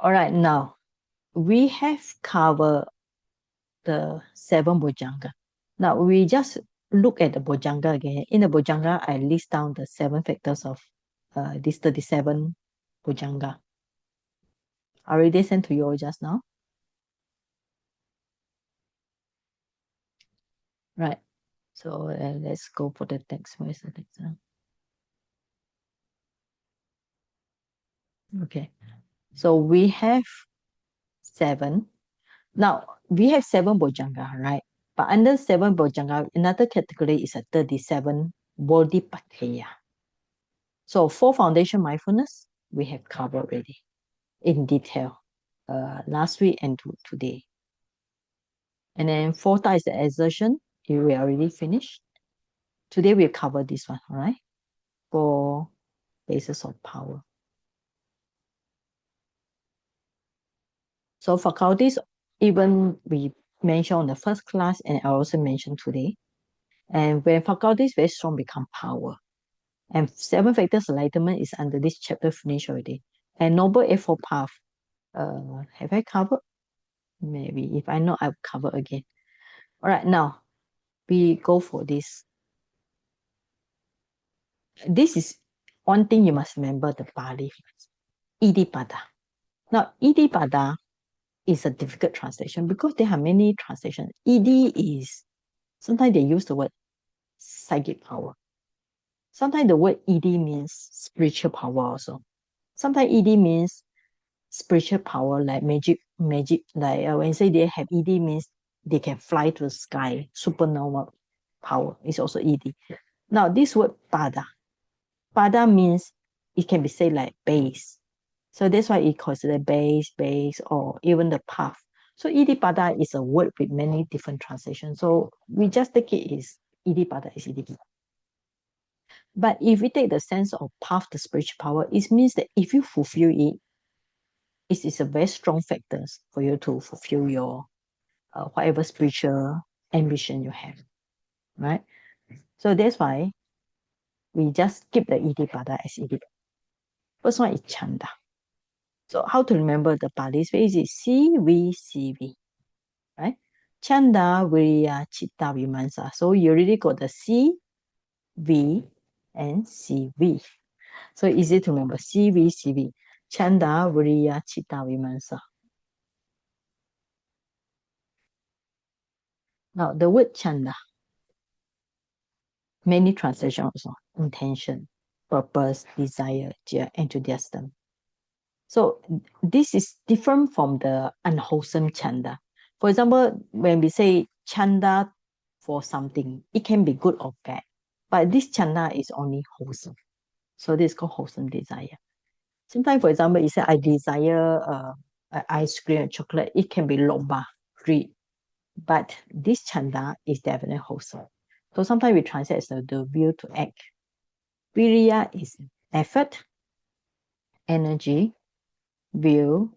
All right, now we have covered the 7 bojjhanga. Now we just look at the bojjhanga again. In the bojjhanga, I list down the 7 factors of this 37 bojjhanga. I already sent to you all just now. Right. So let's go for the text. Where's the text? Okay. So we have 7. Now we have 7 bojjhanga, right? But under 7 bojjhanga, another category is a 37 bodhipattaya. So for foundation mindfulness, we have covered already in detail last week and today. And then 4 is the exertion. We already finished. Today we cover this one, all right? 4 bases of power. So faculties, even we mentioned on the first class, and I also mentioned today. And when faculties very strong, become power. And 7 factors enlightenment is under this chapter finished already. And Noble Eightfold Path, have I covered? Maybe. If I know, I'll cover again. All right, now we go for this. This is one thing you must remember, the Pali. Iddhipada. Now, Iddhipada is a difficult translation because there are many translations. Iddhi is, sometimes they use the word psychic power. Sometimes the word Iddhi means spiritual power also. Sometimes Iddhi means spiritual power like magic. Like when you say they have Iddhi means they can fly to the sky, supernova power is also Iddhi. Now this word pada means it can be said like base. So that's why it considered base, or even the path. So Iddhipada is a word with many different translations. So we just take it as Iddhipada is Iddhipada. But if we take the sense of path to spiritual power, it means that if you fulfill it, it is a very strong factor for you to fulfill your whatever spiritual ambition you have, right? So that's why we just keep the Iddhipada as Iddhipada. First one is Chanda. So how to remember the Pali phrase is CV, right? Chanda, Viriya, Chitta, Vimansa. So you already got the C, V, and CV. So easy to remember. CV. Chanda, Viriya, Chitta, Vimansa. Now the word Chanda, many translations also. Intention, purpose, desire, enthusiasm. So this is different from the unwholesome chanda. For example, when we say chanda for something, it can be good or bad. But this chanda is only wholesome. So this is called wholesome desire. Sometimes, for example, you say, I desire ice cream and chocolate. It can be lobha, greed. But this chanda is definitely wholesome. So sometimes we translate as the will to act. Viriya is effort, energy, will,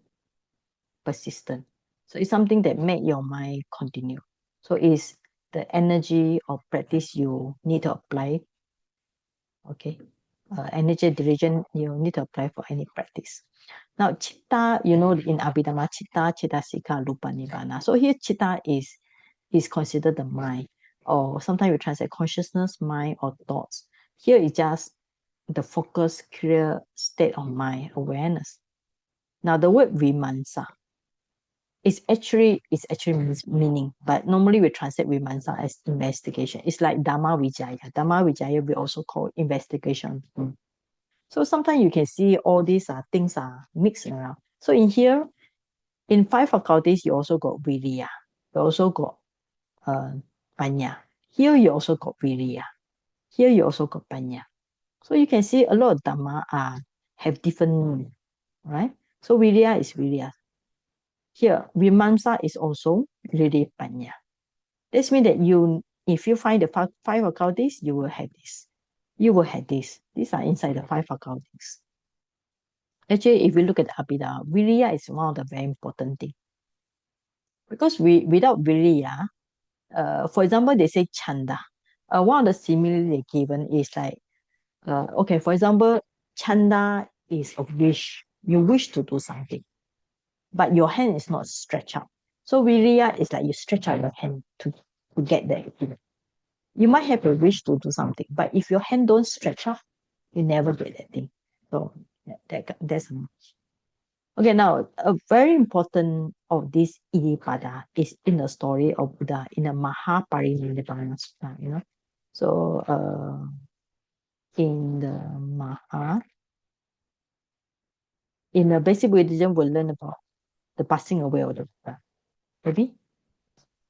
persistent. So it's something that make your mind continue. So it's the energy or practice you need to apply. Okay. Energy diligence you need to apply for any practice. Now, chitta, you know, in Abhidhamma, chitta, chittasika, rupa, nibbana. So here, chitta is considered the mind, or sometimes we translate consciousness, mind, or thoughts. Here is just the focus, clear state of mind, awareness. Now, the word vimansa, it's actually meaning, but normally we translate vimansa as investigation. It's like Dhamma Vijaya. Dhamma Vijaya we also call investigation. So sometimes you can see all these things are mixed around. So in here, in 5 faculties, you also got Viriya. You also got Panya. Here you also got Viriya. Here you also got Panya. So you can see a lot of Dhamma have different meaning, right? So Viriya is Viriya. Here, Vimamsa is also really Panya. This means that if you find the 5 faculties, you will have this. You will have this. These are inside the 5 faculties. Actually, if you look at the Abhidhamma, Viriya is one of the very important things. Because without Viriya, for example, they say Chanda. One of the simile they given is like, okay, for example, Chanda is a wish. You wish to do something. but your hand is not stretched out. So Viriya is like you stretch out your hand to get that. You might have a wish to do something, but if your hand don't stretch out, you never get that thing. So that's okay. Now, a very important of this Iddhipada is in the story of Buddha in the Mahaparinibbana Sutta, So in the in the basic Buddhism, we'll learn about the passing away of the Buddha. Maybe?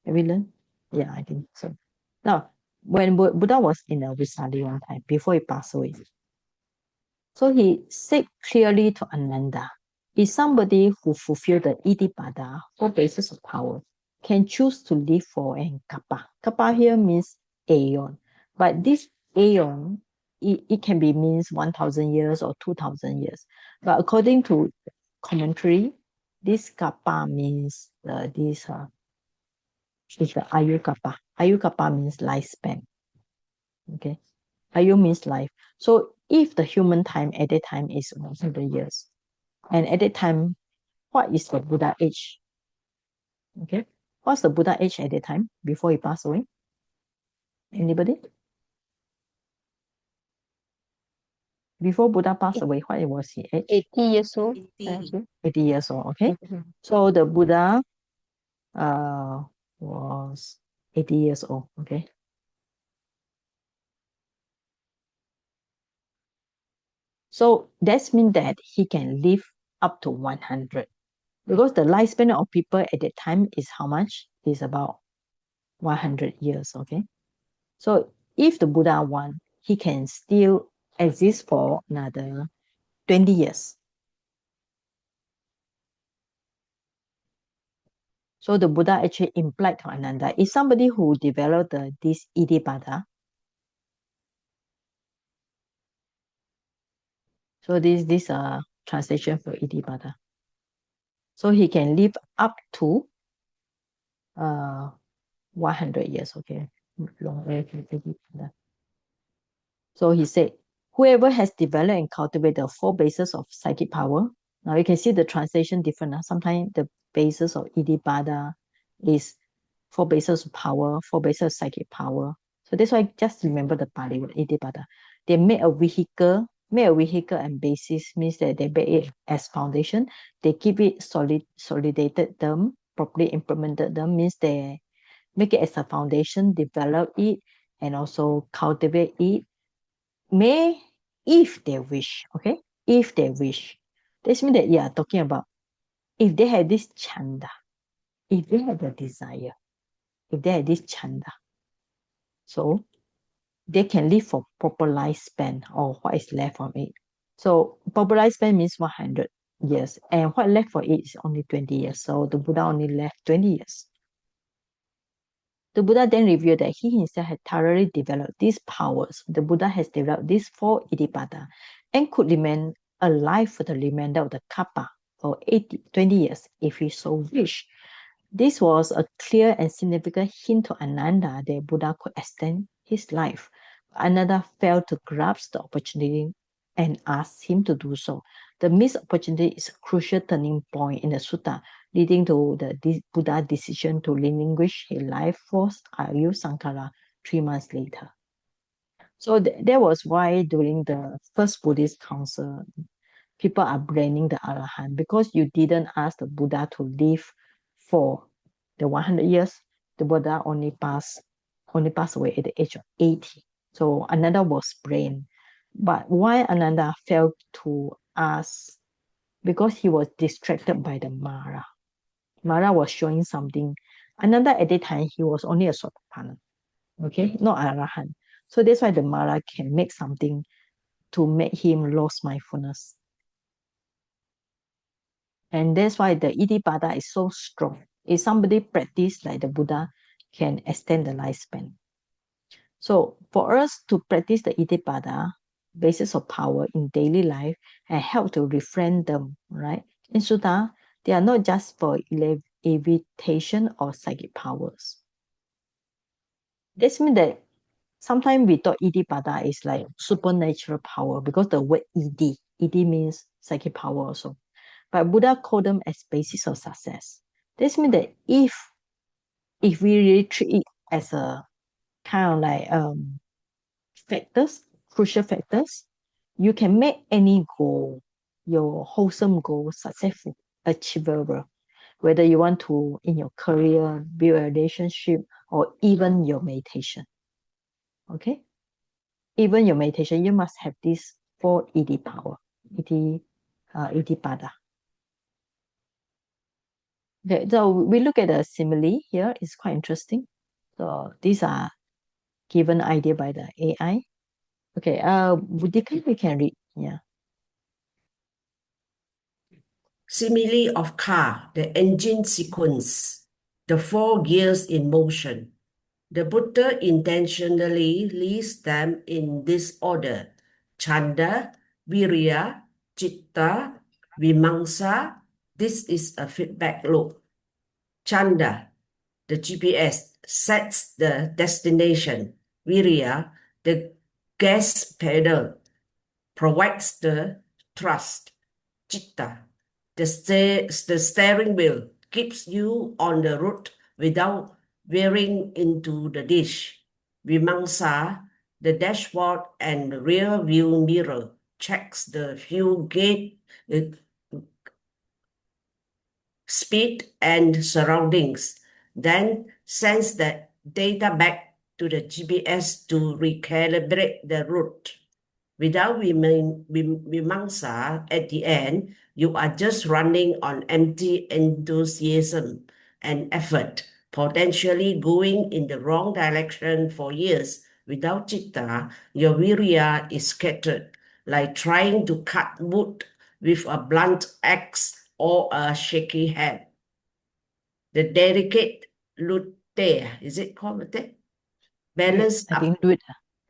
Have we learned? Yeah, I think so. Now, when Buddha was in a Visali one time, before he passed away, so he said clearly to Ananda, if somebody who fulfilled the Iddhipada, four bases of power, can choose to live for an kappa. Kappa here means aeon. But this aeon, it can be means 1,000 years or 2,000 years. But according to commentary, this kappa means this is the Ayu kappa. Ayu kappa means lifespan. Okay. Ayu means life. So if the human time at that time is 100 years, and at that time, what is the Buddha age? Okay. What's the Buddha age at that time before he passed away? Anybody? Before Buddha passed away, what was he age? 80 years old. 80 years old. Okay. So the Buddha was 80 years old. Okay. So that means that he can live up to 100. Because the lifespan of people at that time is how much? Is about 100 years, okay? So if the Buddha wants, he can still exist for another 20 years. So the Buddha actually implied to Ananda, is somebody who developed this Iddhipada. So this translation for Iddhipada. So he can live up to 100 years, okay? So he said, whoever has developed and cultivated the four bases of psychic power. Now you can see the translation different. Sometimes the basis of Iddhipada is four bases of power, four bases of psychic power. So that's why just remember the Pali word Iddhipada. They make a vehicle and basis means that they make it as foundation. They keep it solidated them, properly implemented them means they make it as a foundation, develop it, and also cultivate it may, if they wish, okay? If they wish. This means that you are talking about if they have this chanda, if they have the desire, if they have this chanda, so they can live for proper lifespan or what is left of it. So proper lifespan means 100 years, and what left for it is only 20 years. So the Buddha only left 20 years. The Buddha then revealed that he himself had thoroughly developed these powers. The Buddha has developed these four Iddhipada and could remain alive for the remainder of the Kappa for 20 years if he so wished. This was a clear and significant hint to Ananda that Buddha could extend his life. Ananda failed to grasp the opportunity and asked him to do so. The missed opportunity is a crucial turning point in the sutta, leading to the Buddha's decision to relinquish his life for Ayu Sankara 3 months later. So that was why during the first Buddhist council, people are blaming the Arahant because you didn't ask the Buddha to live for the 100 years. The Buddha only passed away at the age of 80. So Ananda was blamed. But why Ananda failed to ask? Because he was distracted by the Mara. Mara was showing something. Ananda at that time, he was only a Sotapanna, okay, not Arahant. So that's why the Mara can make something to make him lose mindfulness. And that's why the Iddhipada is so strong. If somebody practice like the Buddha, can extend the lifespan. So for us to practice the Iddhipada, basis of power in daily life, and help to refrain them, right? In Sutta, they are not just for evitation or psychic powers. This means that sometimes we thought Iddhipada is like supernatural power because the word Iddhi means psychic power also. But Buddha called them as basis of success. This means that if we really treat it as a kind of like factors, crucial factors, you can make any goal, your wholesome goal, successful, achievable. Whether you want to in your career, build a relationship, or even your meditation. Okay? Even your meditation, you must have this four Iddhipada. Iddhipada. Okay, so we look at the simile here. It's quite interesting. So these are given idea by the AI. Okay, Buddhika, we can read. Yeah. Simile of car, the engine sequence, the four gears in motion. The Buddha intentionally lists them in this order: Chanda, Virya, Chitta, Vimamsa. This is a feedback loop. Chanda, the GPS, sets the destination. Virya, the gas pedal, provides the thrust. Chitta, the steering wheel, keeps you on the route without veering into the ditch. Vimamsa, the dashboard and rear view mirror, checks the fuel gauge, speed and surroundings, then sends the data back to the GPS to recalibrate the route. Without Vimamsa at the end, you are just running on empty enthusiasm and effort, potentially going in the wrong direction for years. Without Chitta, your virya is scattered, like trying to cut wood with a blunt axe or a shaky hand. The delicate lutte, is it called lutte? Balance I up. think Lut.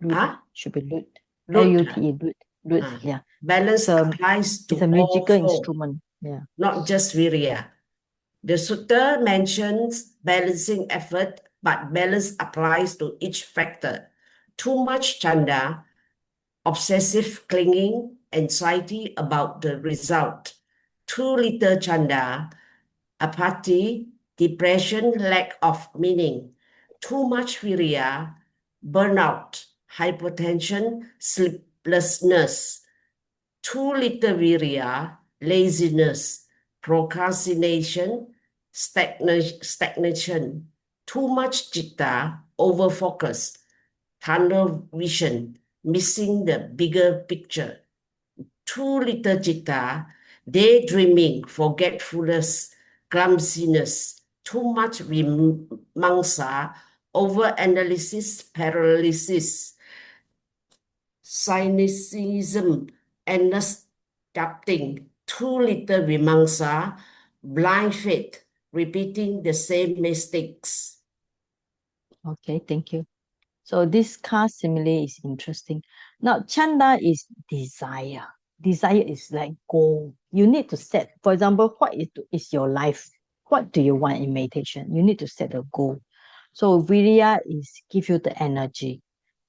Lut Huh? should be Lut. Lut. L-U-T-E, Lut. Lut, yeah. Balance applies It's to a all musical four, instrument. Yeah. not just virya. The sutta mentions balancing effort, but balance applies to each factor. Too much chanda, obsessive clinging, anxiety about the result. Too little chanda, apathy, depression, lack of meaning. Too much virya, burnout, hypertension, sleeplessness. Too little virya, laziness, procrastination, stagnation. Too much chitta, overfocus, tunnel vision, missing the bigger picture. Too little chitta, daydreaming, forgetfulness, clumsiness. Too much vimamsa, overanalysis, paralysis, cynicism, endless doubting. Too little vimamsa, blind faith, repeating the same mistakes. Okay, thank you. So this car simile is interesting. Now, chanda is desire. Desire is like goal. You need to set, for example, what is your life? What do you want in meditation? You need to set a goal. So virya is give you the energy.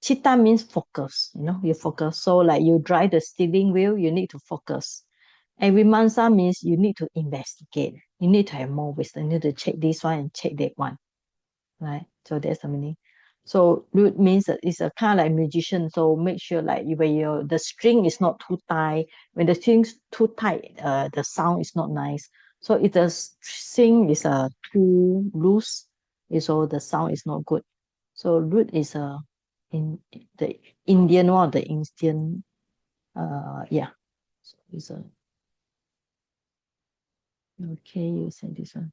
Chitta means focus. You focus. So like you drive the steering wheel, you need to focus. And vimamsa means you need to investigate. You need to have more wisdom. You need to check this one and check that one. Right? So that's the meaning. So lute means that it's a kind of like musician. So make sure like when the string is not too tight. When the string's too tight, the sound is not nice. So if the string is too loose, so the sound is not good. So lute is in the Indian one, the Indian yeah. So it's a okay. You said this one.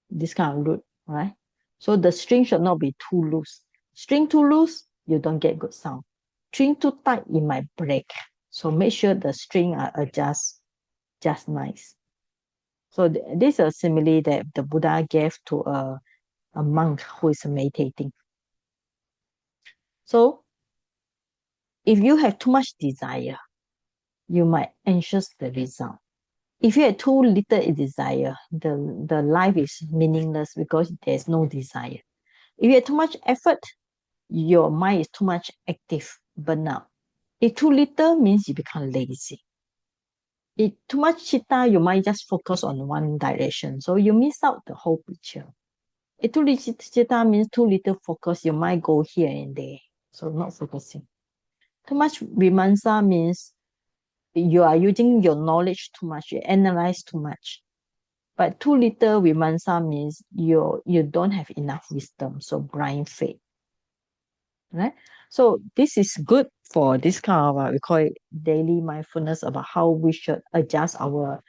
This kind of lute, right? So the string should not be too loose. String too loose, you don't get good sound. String too tight, it might break. So make sure the string are adjust just nice. So this is a simile that the Buddha gave to a monk who is meditating. So if you have too much desire, you might anxious the result. If you have too little desire, the life is meaningless because there's no desire. If you have too much effort, your mind is too much active, burnout. If too little means you become lazy. Too much chitta, you might just focus on one direction. So you miss out the whole picture. Too little chitta means too little focus. You might go here and there. So not focusing. Too much vimansa means you are using your knowledge too much. You analyze too much. But too little vimansa means you don't have enough wisdom. So blind faith. Right? So this is good for this kind of we call it daily mindfulness about how we should adjust our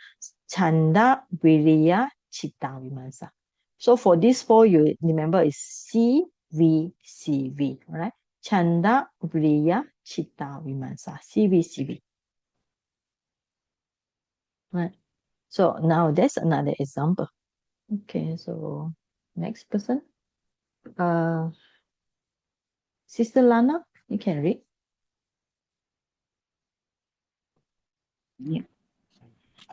chanda, viriya, chitta, vimansa. So for these four, you remember is CVCV, right? Chanda, viriya, chitta, vimansa, CVCV. Right. So now there's another example. Okay, so next person. Sister Lana, you can read. Yeah.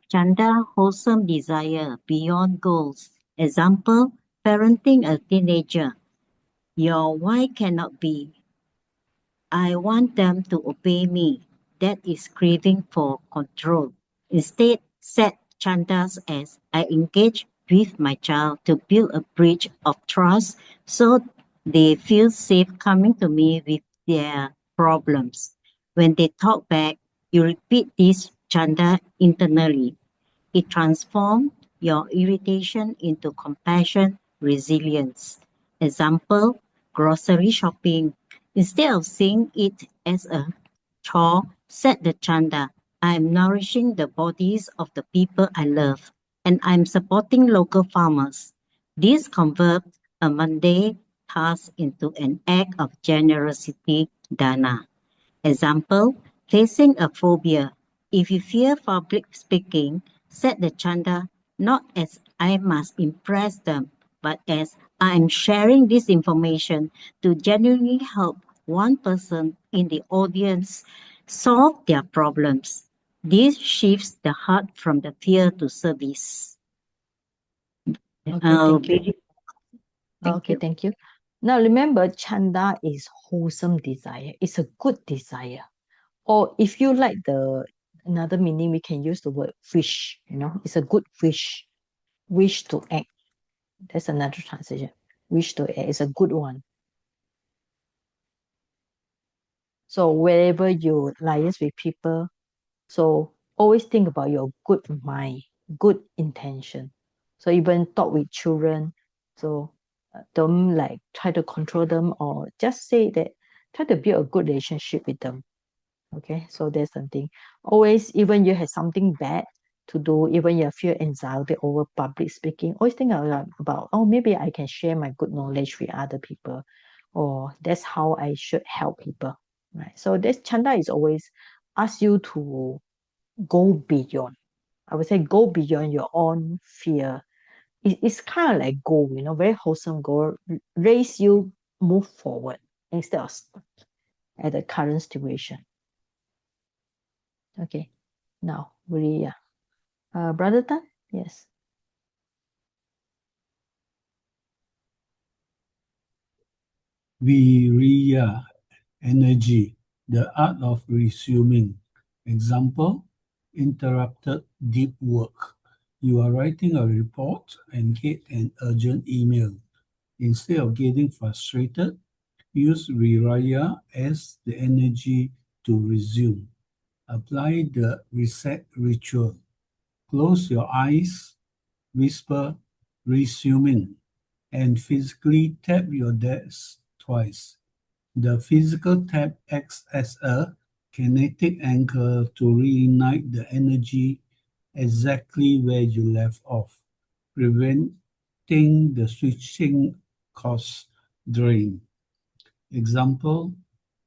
Chanda, wholesome desire beyond goals. Example, parenting a teenager. Your why cannot be, I want them to obey me. That is craving for control. Instead, set chandas as I engage with my child to build a bridge of trust so they feel safe coming to me with their problems. When they talk back, you repeat this chanda internally. It transforms your irritation into compassion, resilience. Example, grocery shopping. Instead of seeing it as a chore, set the chanda. I'm nourishing the bodies of the people I love, and I'm supporting local farmers. This converts a mundane task into an act of generosity, dana. Example, facing a phobia. If you fear public speaking, set the chanda not as I must impress them, but as I am sharing this information to genuinely help one person in the audience solve their problems. This shifts the heart from the fear to service. Okay, thank you. Thank Okay, you. thank you. Now remember, chanda is wholesome desire. It's a good desire. Or if you like the another meaning, we can use the word wish. It's a good wish. Wish to act. That's another translation. Wish to act is a good one. So wherever you liaise with people, so always think about your good mind, good intention. So even talk with children, so don't like try to control them or just say that try to build a good relationship with them. Okay, so there's something. Always, even you have something bad to do, even you feel anxiety over public speaking, always think about, oh, maybe I can share my good knowledge with other people, or that's how I should help people. Right. So this chanda is always ask you to go beyond. I would say go beyond your own fear. It's kind of like goal, very wholesome goal. Raise you move forward instead of stuck at the current situation. Okay. Now, Maria. Brother Tan? Yes. Viriya, energy, the art of resuming. Example, interrupted deep work. You are writing a report and get an urgent email. Instead of getting frustrated, use viraya as the energy to resume. Apply the reset ritual. Close your eyes, whisper, resuming, and physically tap your desk twice. The physical tap acts as a kinetic anchor to reignite the energy exactly where you left off, preventing the switching cost drain. Example,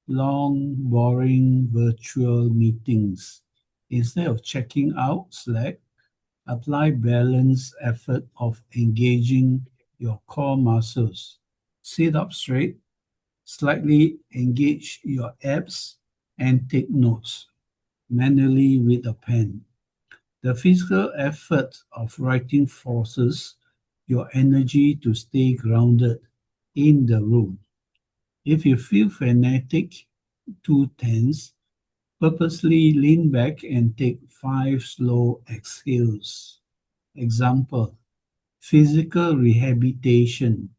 long, boring virtual meetings. Instead of checking out Slack, apply balanced effort of engaging your core muscles. Sit up straight, slightly engage your abs, and take notes manually with a pen. The physical effort of writing forces your energy to stay grounded in the room. If you feel fanatic, too tense, Purposely lean back and take 5 slow exhales. Example, physical rehabilitation.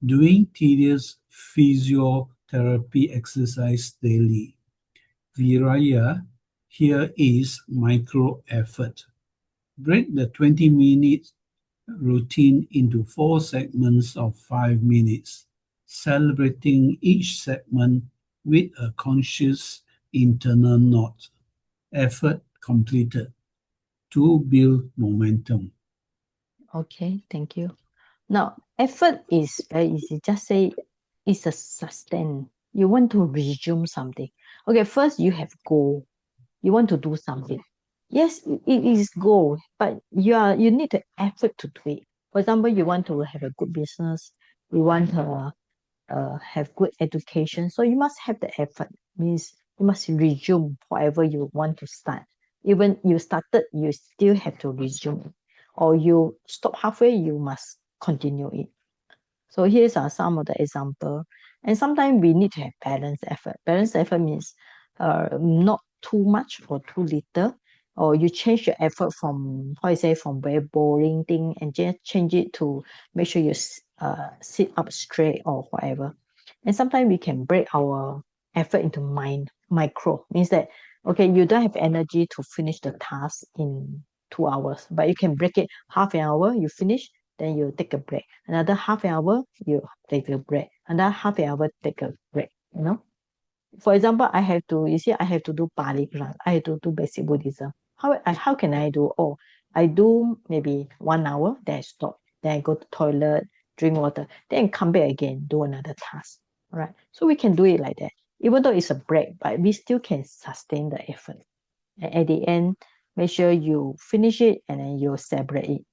Doing tedious physiotherapy exercise daily. Viraya, here is micro effort. Break the 20-minute routine into 4 segments of 5 minutes, celebrating each segment with a conscious internal nod. Effort completed to build momentum. Okay, thank you. Now, effort is very easy. Just say it's a sustain. You want to resume something. Okay, first you have goal. You want to do something. Yes, it is goal, but you need the effort to do it. For example, you want to have a good business. You want to have good education. So you must have the effort. Means you must resume whatever you want to start. Even you started, you still have to resume it. Or you stop halfway, you must continue it. So here's are some of the example. And sometimes we need to have balanced effort. Balanced effort means not too much or too little. Or you change your effort from, how you say, from very boring thing and just change it to make sure you sit up straight or whatever. And sometimes we can break our effort into micro. Means that, okay, you don't have energy to finish the task in 2 hours, but you can break it half an hour, you finish, then you take a break. Another half an hour, you take a break. Another half an hour, take a break. For example, I have to do Pali class. I have to do basic Buddhism. How can I do? Oh, I do maybe 1 hour, then I stop. Then I go to toilet, drink water, then come back again, do another task. All right. So we can do it like that. Even though it's a break, but we still can sustain the effort. And at the end, make sure you finish it and then you separate it.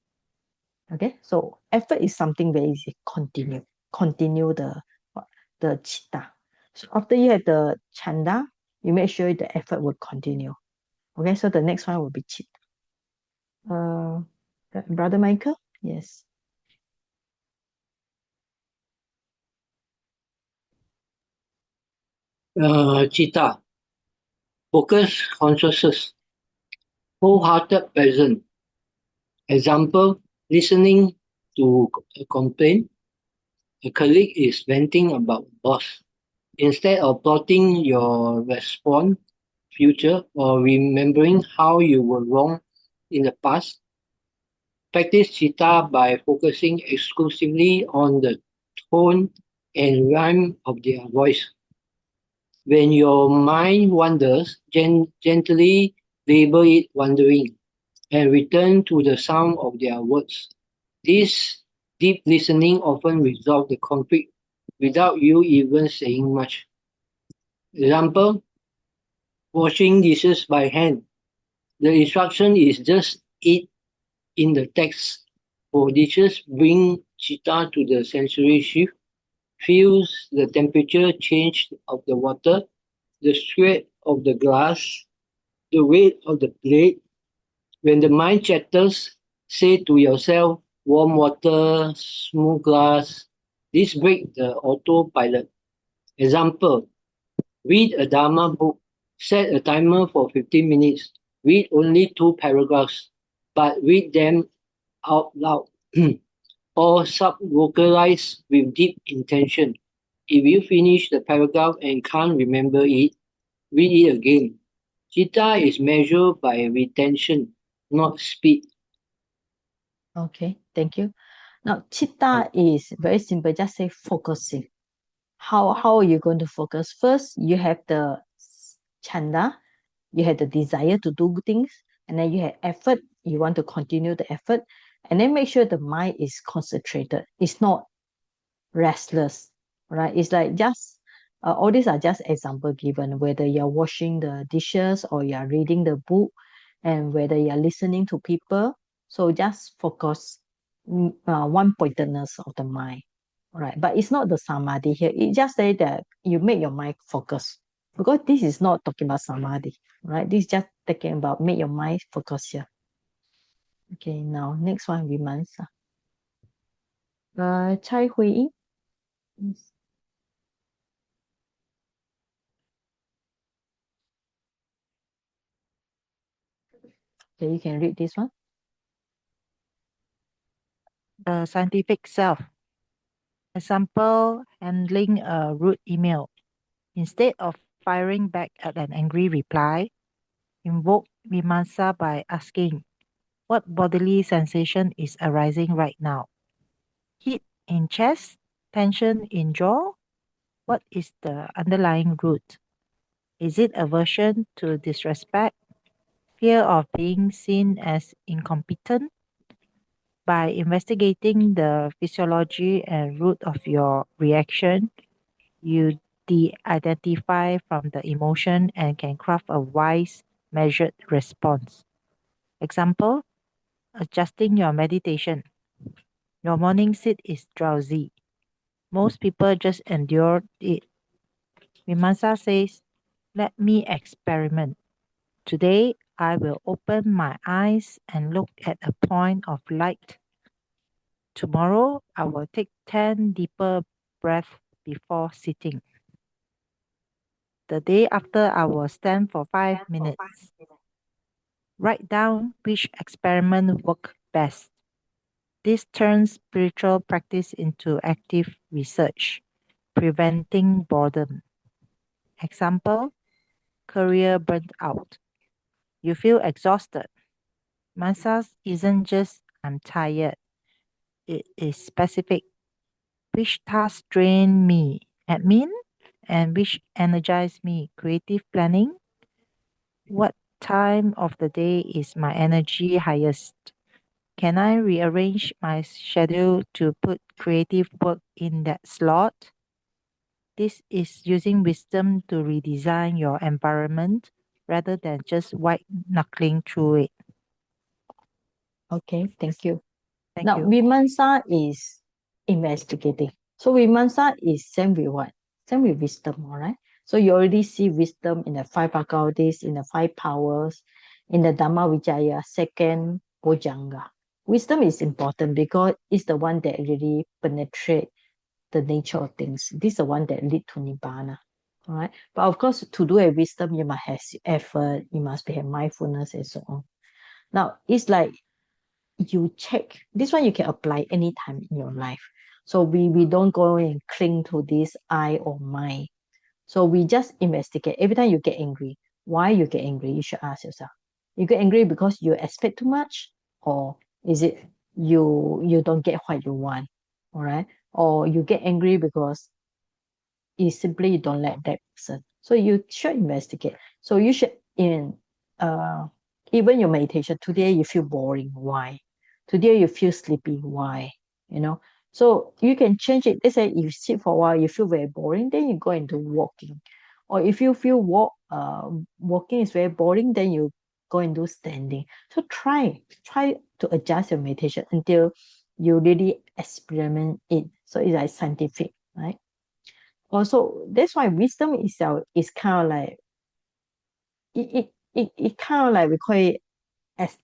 Okay, so effort is something very easy. Continue the chitta. So after you have the chanda, you make sure the effort will continue. Okay, so the next one will be chitta. Brother Michael, yes. Chitta, focus consciousness, wholehearted present. Example, listening to a complaint. A colleague is venting about boss. Instead of plotting your response future or remembering how you were wrong in the past, practice chitta by focusing exclusively on the tone and rhyme of their voice. When your mind wanders, gently label it wandering and return to the sound of their words. This deep listening often resolves the conflict without you even saying much. Example, washing dishes by hand. The instruction is just eat in the text. For dishes, bring chitta to the sensory shift, feels the temperature change of the water, the sweat of the glass, the weight of the plate. When the mind chatters, say to yourself, warm water, smooth glass. This breaks the autopilot. Example, read a Dharma book. Set a timer for 15 minutes. Read only 2 paragraphs, but read them out loud or sub-vocalize with deep intention. If you finish the paragraph and can't remember it, read it again. Chitta is measured by retention, not speed. Okay, thank you. Now, chitta is very simple. Just say focusing. How are you going to focus? First, you have the chanda, you have the desire to do things, and then you have effort. You want to continue the effort, and then make sure the mind is concentrated. It's not restless, right? It's like just all these are just example given. Whether you're washing the dishes or you're reading the book, and whether you're listening to people, so just focus one pointedness of the mind, right? But it's not the samadhi here. It just say that you make your mind focus because this is not talking about samadhi, right? This is just talking about make your mind focus here. Okay, now next one, Vimansa. Chai Hui Ying. Yes. Okay, you can read this one. The scientific self. Example, handling a rude email. Instead of firing back at an angry reply, invoke Mimamsa by asking, what bodily sensation is arising right now? Heat in chest, tension in jaw? What is the underlying root? Is it aversion to disrespect, fear of being seen as incompetent? By investigating the physiology and root of your reaction, you de-identify from the emotion and can craft a wise, measured response. Example, adjusting your meditation. Your morning sit is drowsy. Most people just endure it. Mimamsa says, let me experiment. Today, I will open my eyes and look at a point of light. Tomorrow, I will take 10 deeper breaths before sitting. The day after, I will stand for 5 minutes. Write down which experiment worked best. This turns spiritual practice into active research, preventing boredom. Example, career burnt out. You feel exhausted. Massage isn't just I'm tired. It is specific. Which task drain me? Admin? And which energize me? Creative planning? What time of the day is my energy highest? Can I rearrange my schedule to put creative work in that slot? This is using wisdom to redesign your environment rather than just white knuckling through it. Okay, thank you. Thank Now, you. Vimamsa is investigating. So Vimamsa is same with what? Same with wisdom, all right? So you already see wisdom in the 5 faculties, in the 5 powers, in the Dhamma Vijaya, second Bojjhanga. Wisdom is important because it's the one that really penetrate the nature of things. This is the one that lead to Nibbana. All right. But of course, to do a wisdom, you must have effort, you must have mindfulness and so on. Now, it's like you check. This one you can apply anytime in your life. So we don't go and cling to this I or mine. So we just investigate. Every time you get angry, why you get angry, you should ask yourself. You get angry because you expect too much, or is it you don't get what you want? All right. Or you get angry because is simply you don't like that person. So you should investigate. So you should even your meditation, today you feel boring. Why? Today you feel sleepy. Why? You know, so you can change it. Let's say you sit for a while, you feel very boring, then you go into walking. Or if you feel walking is very boring, then you go and do standing. So try to adjust your meditation until you really experiment it. So it's like scientific, right? Also, that's why wisdom itself is kind of like it kind of like we call it as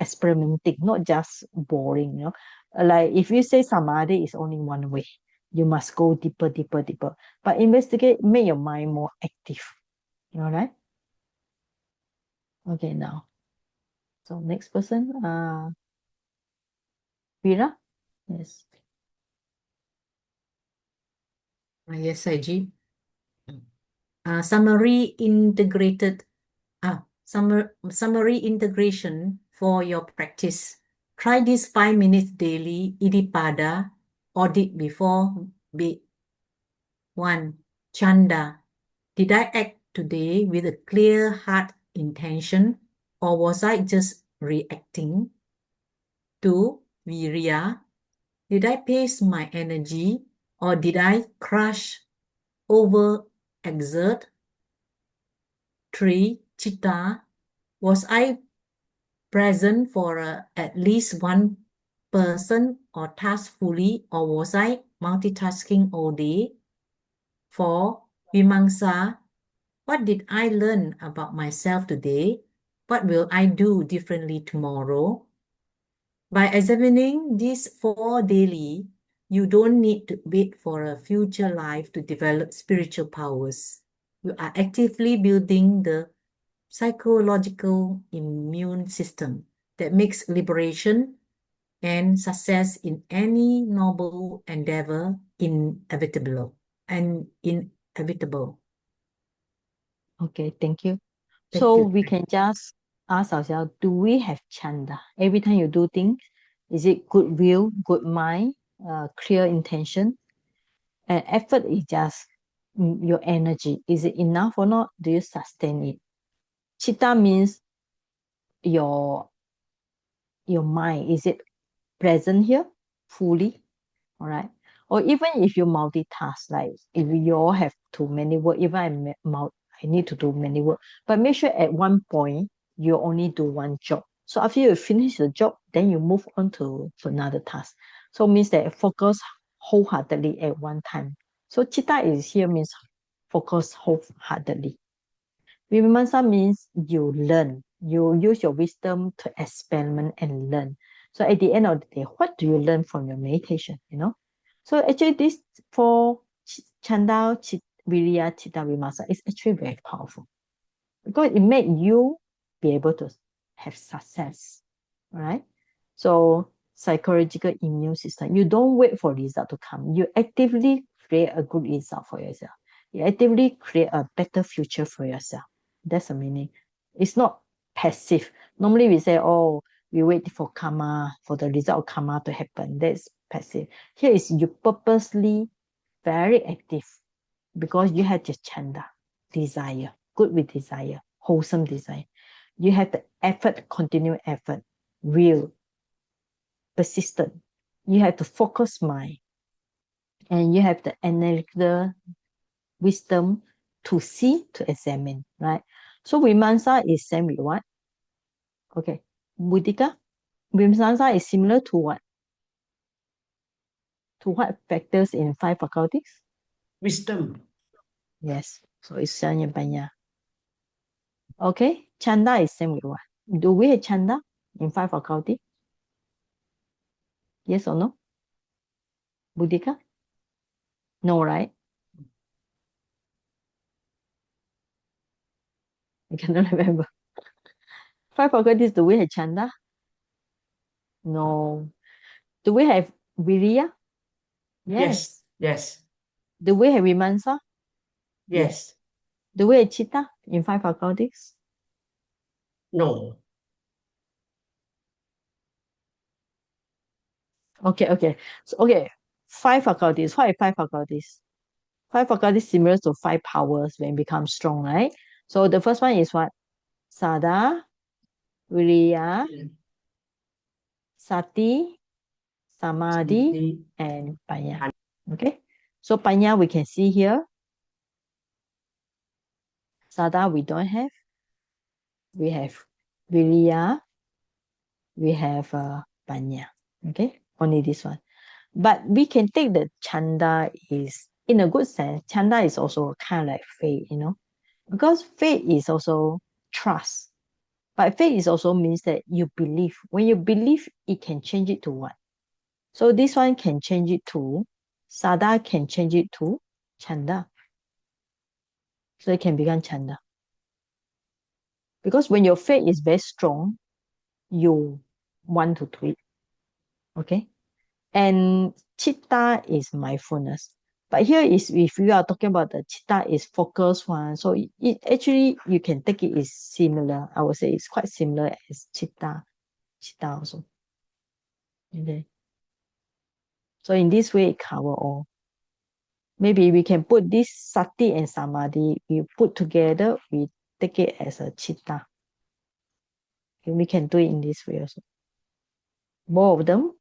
experimenting, not just boring. Like if you say samadhi is only one way, you must go deeper, deeper, deeper. But investigate, make your mind more active. Right? Okay, now. So next person, Vera. Yes. Yes, Saiji. Summary integration for your practice. Try this 5 minutes daily Iddhipada audit before 1. Chanda. Did I act today with a clear heart intention or was I just reacting? 2. Virya. Did I pace my energy or did I crush, overexert? 3. Chitta. Was I present for at least one person or task fully, or was I multitasking all day? 4. Vimamsa. What did I learn about myself today? What will I do differently tomorrow? By examining these 4 daily, you don't need to wait for a future life to develop spiritual powers. You are actively building the psychological immune system that makes liberation and success in any noble endeavor inevitable. Okay, thank you. Thank So you. we can just ask ourselves, do we have chanda? Every time you do things, is it goodwill, good mind, clear intention? And effort is just your energy. Is it enough or not? Do you sustain it? Chitta means your mind. Is it present here fully? All right. Or even if you multitask, like if you all have too many work, even I need to do many work, but make sure at one point you only do one job. So after you finish the job, then you move on to another task. So means that focus wholeheartedly at one time. So chitta is here means focus wholeheartedly. Vimamsa means you learn. You use your wisdom to experiment and learn. So at the end of the day, what do you learn from your meditation? So actually, this four chanda, virya, chitta, vimamsa is actually very powerful because it made you be able to have success. Right? So psychological immune system. You don't wait for result to come. You actively create a good result for yourself. You actively create a better future for yourself. That's the meaning. It's not passive. Normally we say, oh, we wait for karma, for the result of karma to happen. That's passive. Here is you purposely very active because you have this chanda, desire, good with desire, wholesome desire. You have the effort, continued effort, real, persistent. You have the focus mind, and you have the analytical wisdom to see, to examine, right? So Vimamsa is same with what? Okay. Buddhika, Vimamsa is similar to what? To what factors in five faculties? Wisdom. Yes. So it's Sanya Panya. Okay. Chanda is same with what? Do we have chanda in five faculty? Yes or no? Buddhika? No, right? I cannot remember. Five faculties, do we have chanda? No. Do we have virya? Yes. Yes. Do we have vimamsa? Yes. Do we have chitta in five faculties? No. Okay. So, okay, five faculties. What are five faculties? Five faculties similar to five powers when it becomes strong, right? So the first one is what? Sada, Viriya, Sati, Samadhi, and Panya. Okay. So Panya we can see here. Sada we don't have. We have Viriya. We have Panya. Okay. Only this one. But we can take the chanda is, in a good sense, chanda is also kind of like faith, because faith is also trust. But faith is also means that you believe. When you believe, it can change it to what? So this one can change it to, sada can change it to chanda. So it can become chanda. Because when your faith is very strong, you want to do it. Okay? And chitta is mindfulness. But here is, if you are talking about the chitta is focus one, so it actually you can take it is similar. I would say it's quite similar as chitta also. Okay. So in this way, it cover all. Maybe we can put this sati and samadhi, we put together, we take it as a chitta. Okay, we can do it in this way also. Both of them,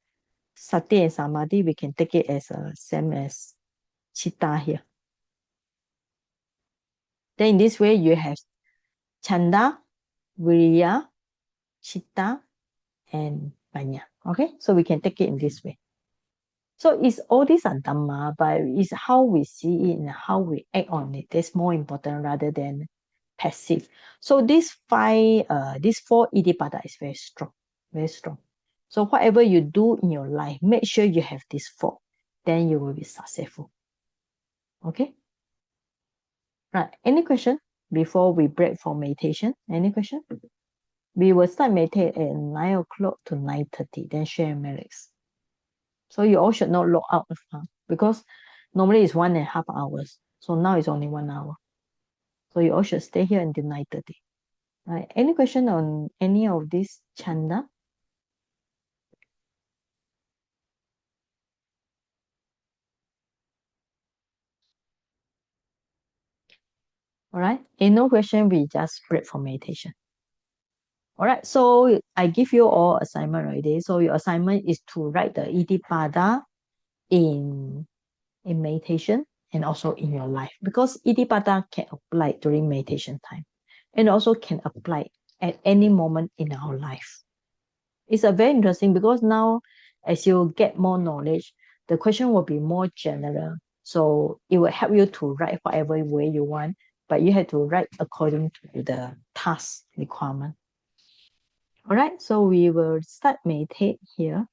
sati and samadhi, we can take it as a same as chitta here. Then in this way, you have chanda, virya, chitta, and panya. Okay, so we can take it in this way. So it's all these are dhamma, but it's how we see it and how we act on it that's more important rather than passive. So these four iddhipada is very strong, very strong. So whatever you do in your life, make sure you have these four, then you will be successful. Okay. Right. Any question? before we break for meditation? Any question? We will start meditate at 9 o'clock to 9:30, then share merits. So you all should not log out because normally it's 1.5 hours. So now it's only 1 hour. So you all should stay here until 9:30. Right? Any question on any of this chanda? All right. If no question, we just break for meditation. All right. So I give you all assignment already. So your assignment is to write the Iddhipada in meditation and also in your life, because Iddhipada can apply during meditation time and also can apply at any moment in our life. It's a very interesting because now as you get more knowledge, the question will be more general. So it will help you to write whatever way you want, but you have to write according to the task requirement. All right, so we will start meditate here.